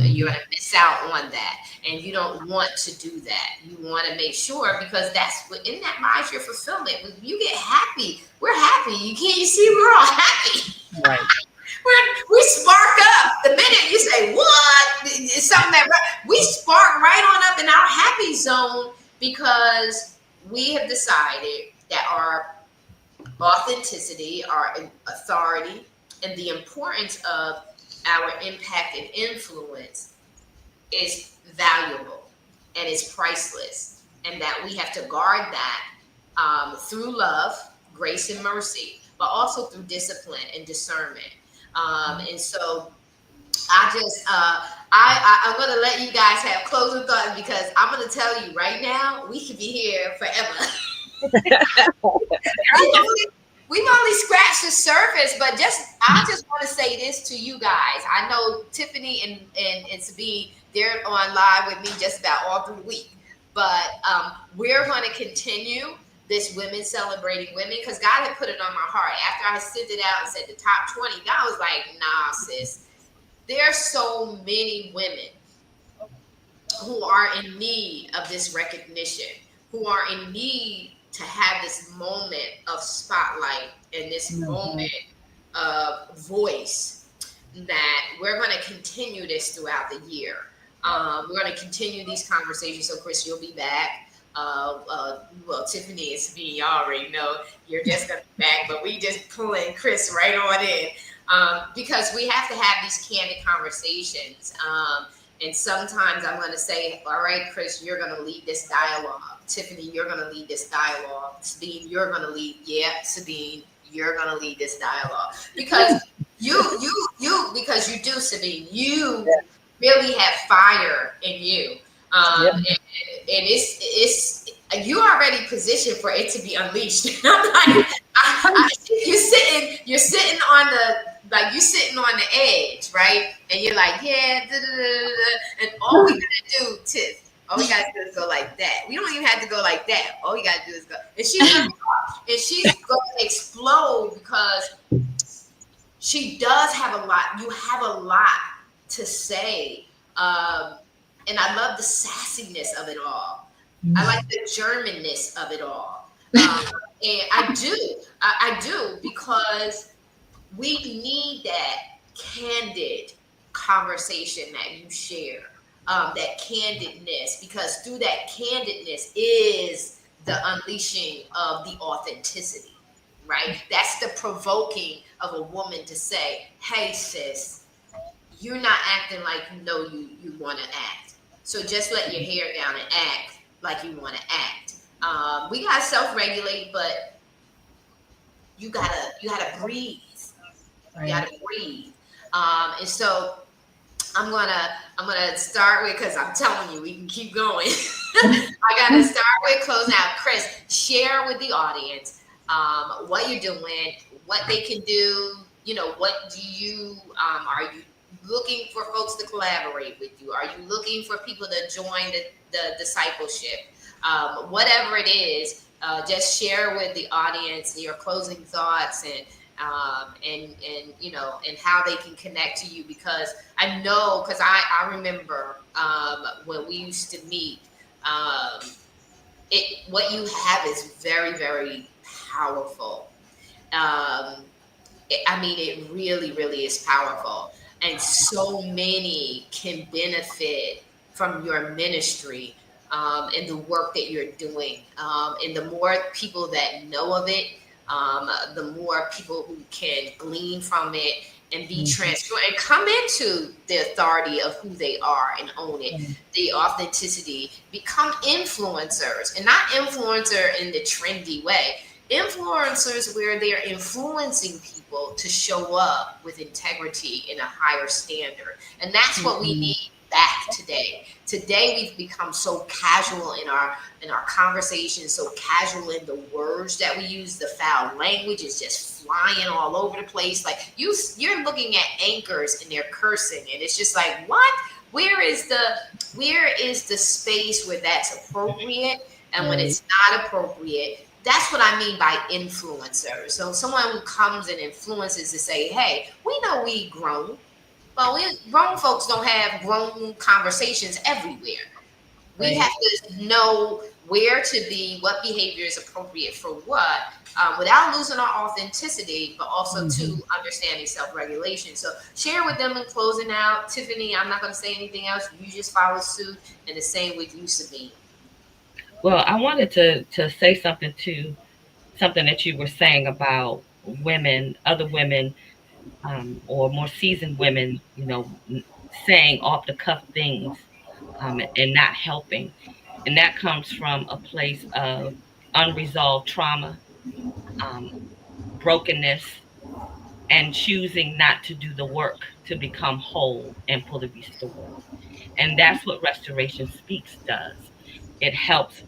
You're going to miss out on that, and you don't want to do that. You want to make sure, because that's what in that lies your fulfillment. When you get happy, we're happy. You see, we're all happy. Right. We spark up the minute you say what, it's something that we spark right on up in our happy zone, because we have decided that our authenticity, our authority, and the importance of our impact and influence is valuable and is priceless, and that we have to guard that through love, grace, and mercy, but also through discipline and discernment. And so I'm going to let you guys have closing thoughts, because I'm going to tell you right now, we could be here forever. We've only scratched the surface, but I just want to say this to you guys. I know Tiffany and Sabine, they're on live with me just about all through the week, but we're going to continue this Women Celebrating Women, because God had put it on my heart. After I sent it out and said the top 20, God was like, nah, sis, there are so many women who are in need of this recognition, who are in need to have this moment of spotlight and this moment of voice, that we're going to continue this throughout the year. We're going to continue these conversations. So, Chris, you'll be back. Well, Tiffany and Sabine, y'all already know you're just going to be back, but we just pulling Chris right on in, because we have to have these candid conversations. And sometimes I'm going to say, all right, Chris, you're going to lead this dialogue. Tiffany, you're going to lead this dialogue. Sabine, you're going to lead. Yeah, Sabine, you're going to lead this dialogue. Because because you do, Sabine. You really have fire in you. And it's you already positioned for it to be unleashed. I'm like, you're sitting on the edge, right? And you're like, yeah, and all we gotta do, Tiff, all we gotta do is go like that. We don't even have to go like that. All we gotta do is go. And she's gonna explode, because she does have a lot. You have a lot to say. And I love the sassiness of it all. I like the Germanness of it all. And I do, because we need that candid conversation that you share, that candidness, because through that candidness is the unleashing of the authenticity, right? That's the provoking of a woman to say, hey, sis, you're not acting like you want to act. So just let your hair down and act like you want to act. We gotta self-regulate, but you gotta breathe. You gotta breathe. And so I'm gonna start with, because I'm telling you, we can keep going. I gotta start with closing out. Chris, share with the audience what you're doing, what they can do. What do you are you looking for folks to collaborate with you? Are you looking for people to join the discipleship? Whatever it is, just share with the audience your closing thoughts and how they can connect to you, because I know, because I remember when we used to meet, um, what you have is very, very powerful. Um, I mean, it really, really is powerful. And so many can benefit from your ministry, and the work that you're doing. And the more people that know of it, the more people who can glean from it and be transparent and come into the authority of who they are and own it, the authenticity, become influencers, and not influencer in the trendy way, influencers where they're influencing people to show up with integrity in a higher standard. And that's what we need back today. Today we've become so casual in our conversations, so casual in the words that we use. The foul language is just flying all over the place. Like you're looking at anchors and they're cursing, and it's just like, what? Where is the space where that's appropriate, and when it's not appropriate? That's what I mean by influencers. So someone who comes and influences to say, hey, we know we grown, but we grown folks don't have grown conversations everywhere. We have to know where to be, what behavior is appropriate for what, without losing our authenticity, but also to understanding self-regulation. So share with them in closing out. Tiffany, I'm not going to say anything else. You just follow suit, and the same with you, Sabine. Well, I wanted to say something to something that you were saying about women, other women, or more seasoned women, saying off the cuff things, and not helping. And that comes from a place of unresolved trauma, um, brokenness, and choosing not to do the work to become whole and fully restored. And that's what Restoration Speaks does. It helps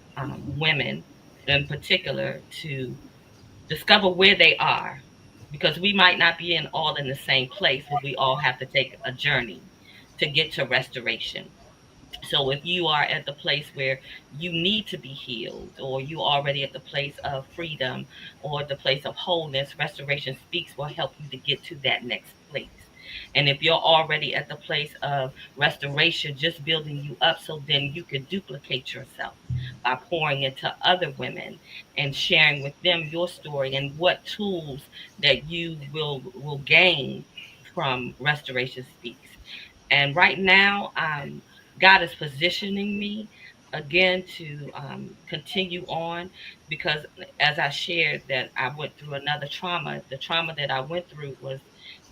women in particular to discover where they are, because we might not be all in the same place, but we all have to take a journey to get to restoration. So if you are at the place where you need to be healed, or you already at the place of freedom or the place of wholeness, Restoration Speaks will help you to get to that next place. And if you're already at the place of restoration, just building you up so then you can duplicate yourself by pouring into other women and sharing with them your story and what tools that you will gain from Restoration Speaks. And right now, God is positioning me again to continue on, because as I shared that I went through another trauma. The trauma that I went through was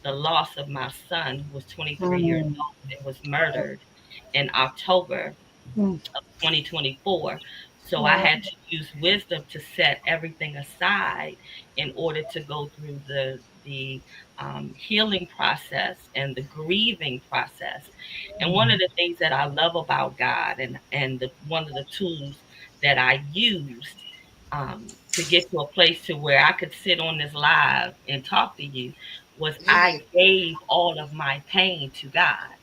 the loss of my son, who was 23 years old and was murdered in October of 2024. So I had to use wisdom to set everything aside in order to go through the healing process and the grieving process. And one of the things that I love about God, and one of the tools that I used to get to a place to where I could sit on this live and talk to you, was I gave all of my pain to God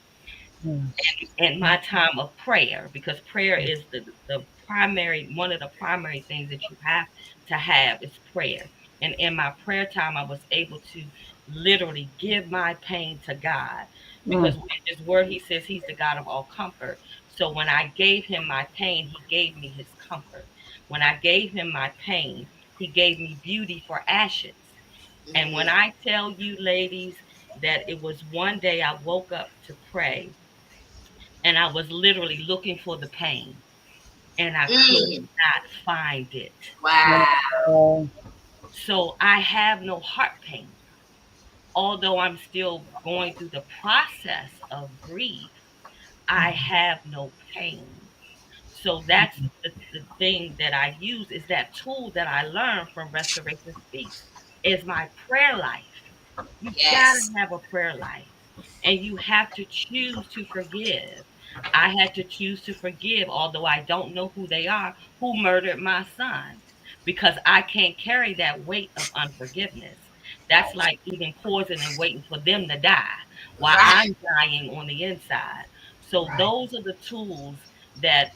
in my time of prayer, because prayer is the primary, one of the primary things that you have to have is prayer. And in my prayer time, I was able to literally give my pain to God, because in his word, he says he's the God of all comfort. So when I gave him my pain, he gave me his comfort. When I gave him my pain, he gave me beauty for ashes. And when I tell you, ladies, that it was one day I woke up to pray, and I was literally looking for the pain, and I could Mm. not find it. Wow. So I have no heart pain, although I'm still going through the process of grief. I have no pain. So that's the thing that I use, is that tool that I learned from Restoration Speaks, is my prayer life. You gotta Yes. have a prayer life, and you have to choose to forgive. I had to choose to forgive, although I don't know who they are, who murdered my son, because I can't carry that weight of unforgiveness. That's like eating poison and waiting for them to die while Right. I'm dying on the inside. So those are the tools that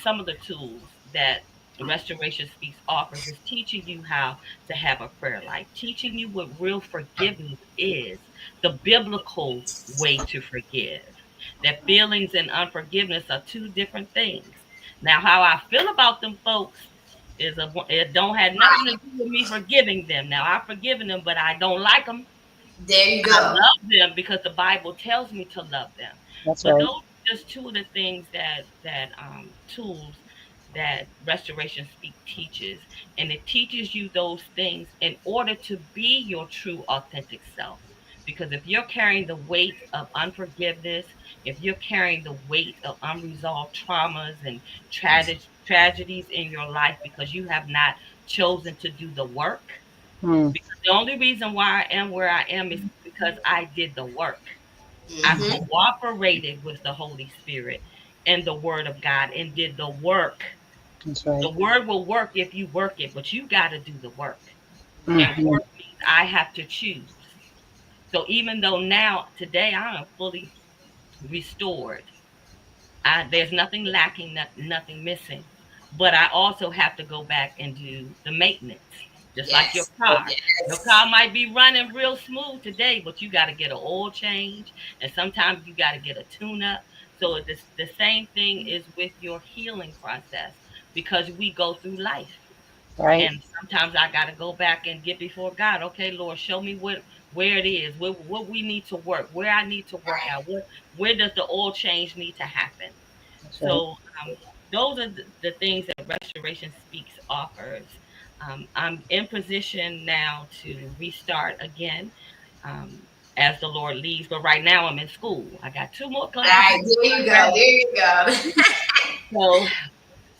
some of the tools that Restoration Speaks offers, is teaching you how to have a prayer life, teaching you what real forgiveness is, the biblical way to forgive. That feelings and unforgiveness are two different things. Now, how I feel about them folks it don't have nothing to Right. do with me forgiving them. Now, I've forgiven them, but I don't like them. There you I go. love them because the Bible tells me to love them. That's But right. those are just two of the things that tools that Restoration Speak teaches, and it teaches you those things in order to be your true authentic self. Because if you're carrying the weight of unforgiveness, if you're carrying the weight of unresolved traumas and tragedies in your life because you have not chosen to do the work, Hmm. because the only reason why I am where I am is because I did the work. I Hmm. cooperated with the Holy Spirit and the Word of God and did the work. That's The right. Word will work if you work it, but you got to do the work. And Hmm. work means I have to choose. So even though now, today, I am fully restored, there's nothing lacking, nothing missing. But I also have to go back and do the maintenance, just like your Yes. car. Your Yes. car might be running real smooth today, but you got to get an oil change, and sometimes you got to get a tune-up. So the same thing is with your healing process because we go through life. Right. And sometimes I got to go back and get before God. Okay, Lord, show me where it is, what we need to work, where I need to work Right. out, where does the oil change need to happen. That's right. So those are the things that Restoration Speaks offers. I'm in position now to restart again um, as the Lord leads, but right now I'm in school. I got 2 more classes Right. before There I you go. graduate. There you go. So,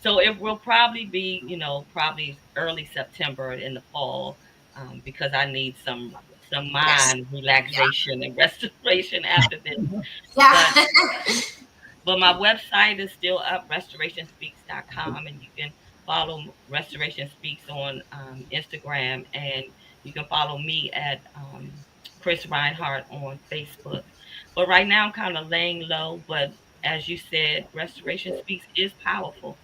so it will probably be, probably early September in the fall, because I need some Yes. mind Yeah. relaxation and restoration after this. But Yeah. But my website is still up, restorationspeaks.com, and you can follow Restoration Speaks on Instagram, and you can follow me at Chris Reinhardt on Facebook. But right now, I'm kind of laying low. But as you said, Restoration Speaks is powerful,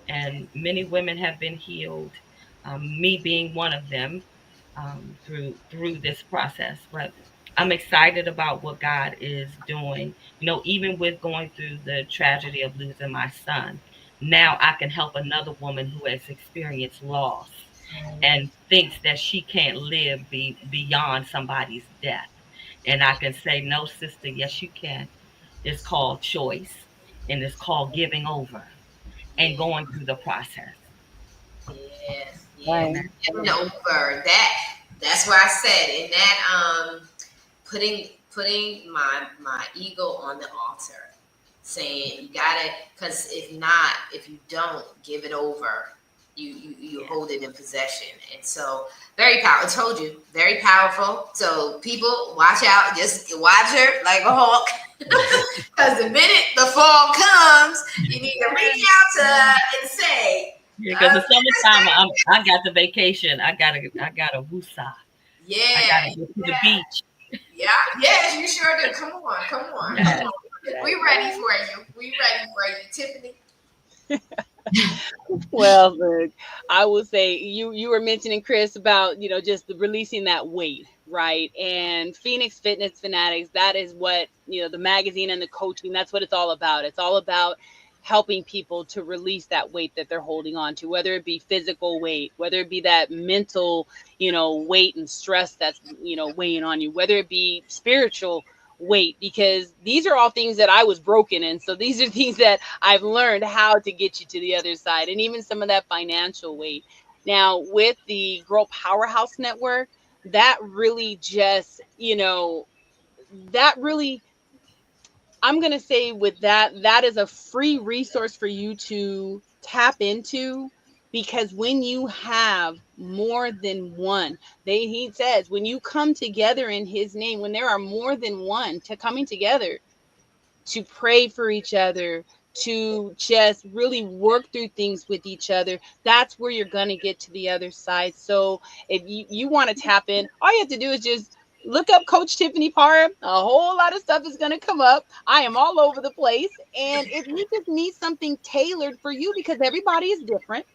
and many women have been healed, me being one of them, through this process. But I'm excited about what God is doing. Even with going through the tragedy of losing my son, now I can help another woman who has experienced loss and thinks that she can't live beyond somebody's death. And I can say, no, sister, yes, you can. It's called choice, and it's called giving over and Yeah. going through the process. Yes. Yeah. Right. Amen. Giving over that. That's why I said in that putting my ego on the altar, saying you gotta, because if you don't give it over, you Yes. hold it in possession. And so very powerful. I told you, very powerful. So people, watch out. Just watch her like a hawk. Because the minute the fall comes, you need to reach out to her and say, Yeah, because uh, the summertime, I got the vacation. I got a woosah. I yeah, gotta go to the beach. yeah, yes, you sure do. Come on, come on, come Yes, on. We ready for you. We ready for you, Tiffany. Well, look, I will say you were mentioning, Chris, about just releasing that weight, right? And Phoenix Fitness Fanatics, that is what the magazine and the coaching. That's what it's all about. It's all about helping people to release that weight that they're holding on to, whether it be physical weight, whether it be that mental weight and stress that's weighing on you, whether it be spiritual weight, because these are all things that I was broken in. So these are things that I've learned how to get you to the other side, and even some of that financial weight. Now, with the Girl Powerhouse Network, that really just, that really, I'm going to say with that is a free resource for you to tap into, because when you have more than one, he says, when you come together in his name, when there are more than one to coming together, to pray for each other, to just really work through things with each other. That's where you're going to get to the other side. So if you want to tap in, all you have to do is just look up Coach Tiffany Parr. A whole lot of stuff is going to come up. I am all over the place. And if you just need something tailored for you, because everybody is different,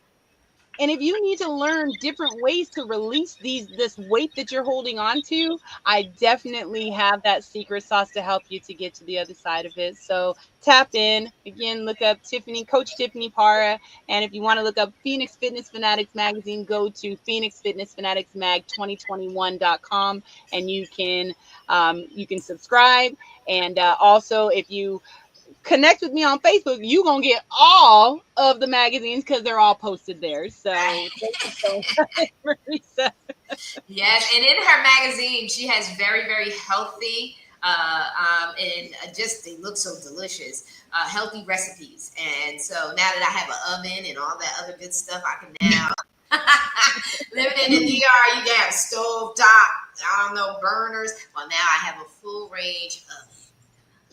And if you need to learn different ways to release this weight that you're holding on to, I definitely have that secret sauce to help you to get to the other side of it. So tap in. Again, look up Coach Tiffany Para. And if you want to look up Phoenix Fitness Fanatics Magazine, go to Phoenix Fitness Fanatics Mag 2021.com, and you can subscribe. And also, if you connect with me on Facebook, you gonna get all of the magazines because they're all posted there. So thank you so much, Marisa. Yes, and in her magazine, she has very, very healthy, and just they look so delicious, healthy recipes. And so now that I have an oven and all that other good stuff, I can now living in the DR. You can have stove top, I don't know, burners. Well, now I have a full range of.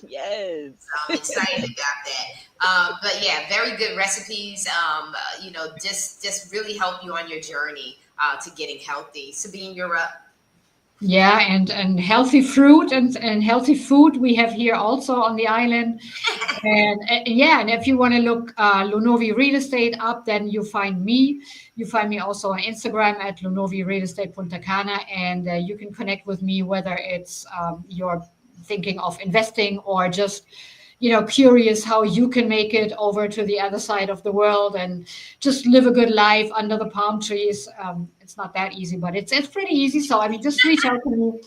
Yes. I'm excited about that. But yeah, very good recipes. Just really help you on your journey to getting healthy. Sabine, you're up. Yeah, and healthy fruit and healthy food we have here also on the island. And yeah, and if you want to look Lunovi Real Estate up, then you find me. You find me also on Instagram at Lunovi Real Estate Punta Cana, and you can connect with me whether it's you're thinking of investing or just curious how you can make it over to the other side of the world and just live a good life under the palm trees. It's not that easy, but it's pretty easy. So I mean, just reach out to me.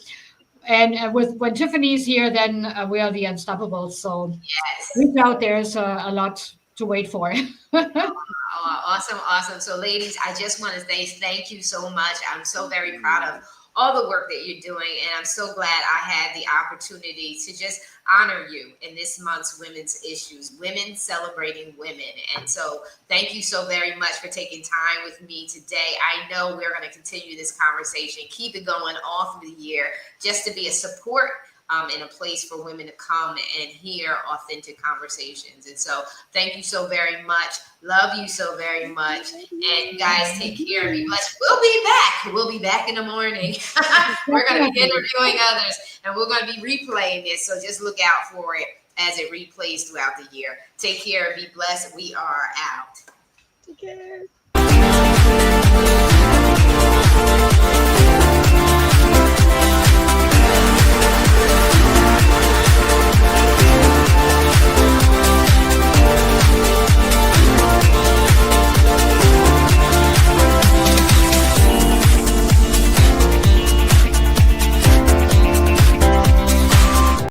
And with when Tiffany's here, then we are the unstoppables. So Yes. reach out. There's a lot to wait for. Oh, awesome, awesome. So, ladies, I just want to say thank you so much. I'm so very proud of all the work that you're doing, and I'm so glad I had the opportunity to just honor you in this month's Women's Issues, Women Celebrating Women. And so, thank you so very much for taking time with me today. I know we're going to continue this conversation, keep it going all through the year, just to be a support in a place for women to come and hear authentic conversations. And so thank you so very much. Love you so very much. And you guys take care and be blessed. We'll be back. We'll be back in the morning. We're going to be interviewing others and we're going to be replaying this. So just look out for it as it replays throughout the year. Take care and be blessed. We are out. Take care.